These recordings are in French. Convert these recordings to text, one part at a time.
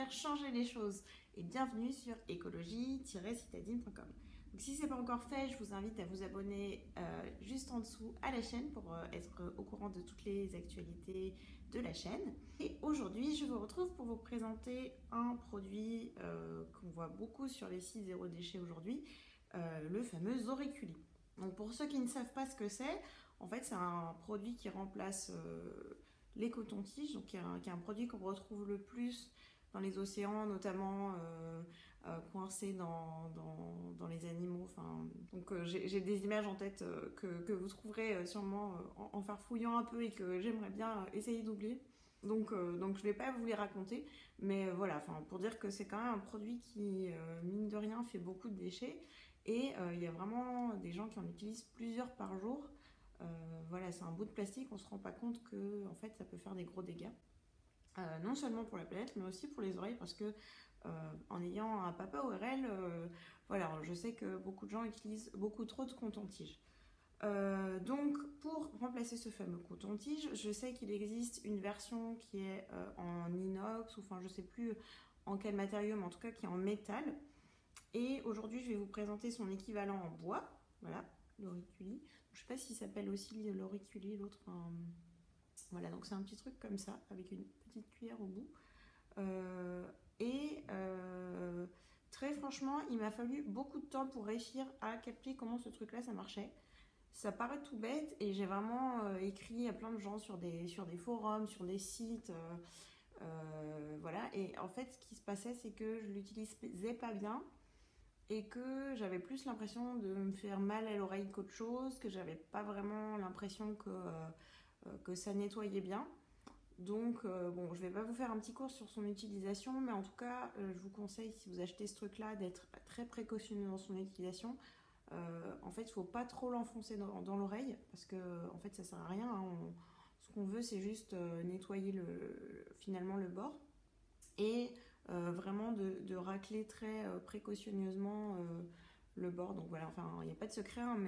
faire changer les choses. Et bienvenue sur écologie-citadine.com. Donc si ce n'est pas encore fait, je vous invite à vous abonner juste en dessous à la chaîne pour être au courant de toutes les actualités de la chaîne. Et aujourd'hui, je vous retrouve pour vous présenter un produit qu'on voit beaucoup sur les sites zéro déchet aujourd'hui, le fameux auriculi. Donc pour ceux qui ne savent pas ce que c'est, en fait c'est un produit qui remplace les cotons-tiges, donc qui est un produit qu'on retrouve le plus dans les océans, notamment coincés dans les animaux. Enfin, donc j'ai des images en tête que vous trouverez sûrement en farfouillant un peu et que j'aimerais bien essayer d'oublier. Donc je vais pas vous les raconter, mais voilà, enfin, pour dire que c'est quand même un produit qui, mine de rien, fait beaucoup de déchets. Et il y a vraiment des gens qui en utilisent plusieurs par jour. Voilà, c'est un bout de plastique, on ne se rend pas compte que en fait, ça peut faire des gros dégâts. Non seulement pour la planète, mais aussi pour les oreilles, parce que en ayant un papa ORL, voilà, je sais que beaucoup de gens utilisent beaucoup trop de coton-tige. Donc pour remplacer ce fameux coton-tige, je sais qu'il existe une version qui est en inox, ou enfin je sais plus en quel matériau, mais en tout cas qui est en métal. Et aujourd'hui, je vais vous présenter son équivalent en bois. Voilà, l'auriculi. Je ne sais pas s'il s'appelle aussi l'auriculi, l'autre. Voilà, donc c'est un petit truc comme ça, avec une petite cuillère au bout. Très franchement, il m'a fallu beaucoup de temps pour réussir à capter comment ce truc-là, ça marchait. Ça paraît tout bête, et j'ai vraiment écrit à plein de gens sur des forums, sur des sites. Voilà, et en fait, ce qui se passait, c'est que je l'utilisais pas bien. Et que j'avais plus l'impression de me faire mal à l'oreille qu'autre chose, que j'avais pas vraiment l'impression que ça nettoyait bien. Donc bon, je vais pas vous faire un petit cours sur son utilisation, mais en tout cas, je vous conseille, si vous achetez ce truc-là, d'être très précautionneux dans son utilisation. En fait, il faut pas trop l'enfoncer dans l'oreille, parce que en fait, ça sert à rien, hein. Ce qu'on veut, c'est juste nettoyer finalement le bord. Et vraiment de racler très précautionneusement le bord. Donc voilà, enfin, il n'y a pas de secret, hein,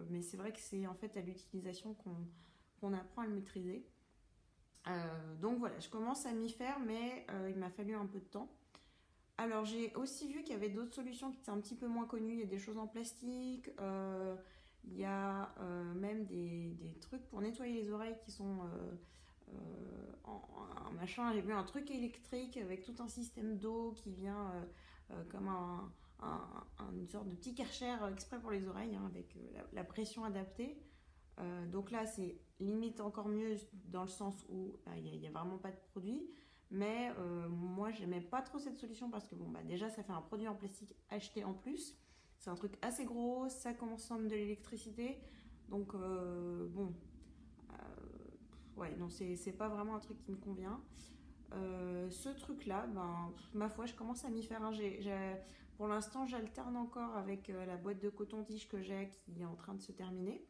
mais c'est vrai que c'est en fait à l'utilisation qu'on apprend à le maîtriser. Donc voilà, je commence à m'y faire, mais il m'a fallu un peu de temps. Alors j'ai aussi vu qu'il y avait d'autres solutions qui étaient un petit peu moins connues. Il y a des choses en plastique, il y a même des trucs pour nettoyer les oreilles qui sont un machin. J'ai vu un truc électrique avec tout un système d'eau qui vient comme une sorte de petit Karcher exprès pour les oreilles, hein, avec la pression adaptée. Donc là c'est limite encore mieux dans le sens où il n'y a vraiment pas de produit. Mais moi j'aimais pas trop cette solution parce que bon, bah, déjà ça fait un produit en plastique acheté en plus. C'est un truc assez gros, ça consomme de l'électricité. Donc bon, ouais, non, c'est pas vraiment un truc qui me convient. Ce truc là, ben, ma foi, je commence à m'y faire. Pour l'instant, j'alterne encore avec la boîte de coton-tige que j'ai qui est en train de se terminer.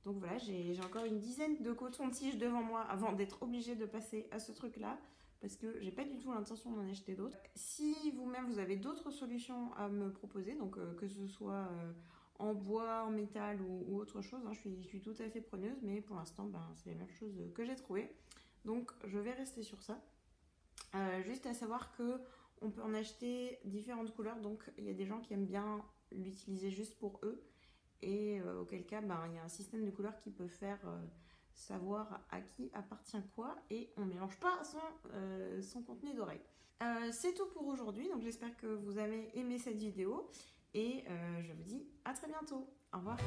Donc voilà, j'ai encore une dizaine de coton-tiges devant moi avant d'être obligée de passer à ce truc là, parce que j'ai pas du tout l'intention d'en acheter d'autres. Si vous-même vous avez d'autres solutions à me proposer, donc que ce soit en bois, en métal ou autre chose, hein, je suis tout à fait preneuse, mais pour l'instant ben, c'est la même chose que j'ai trouvé. Donc je vais rester sur ça. Juste à savoir que on peut en acheter différentes couleurs, donc il y a des gens qui aiment bien l'utiliser juste pour eux, et auquel cas ben, il y a un système de couleurs qui peut faire savoir à qui appartient quoi, et on ne mélange pas son contenu d'oreille. C'est tout pour aujourd'hui, donc j'espère que vous avez aimé cette vidéo, et je vous dis à très bientôt. Au revoir.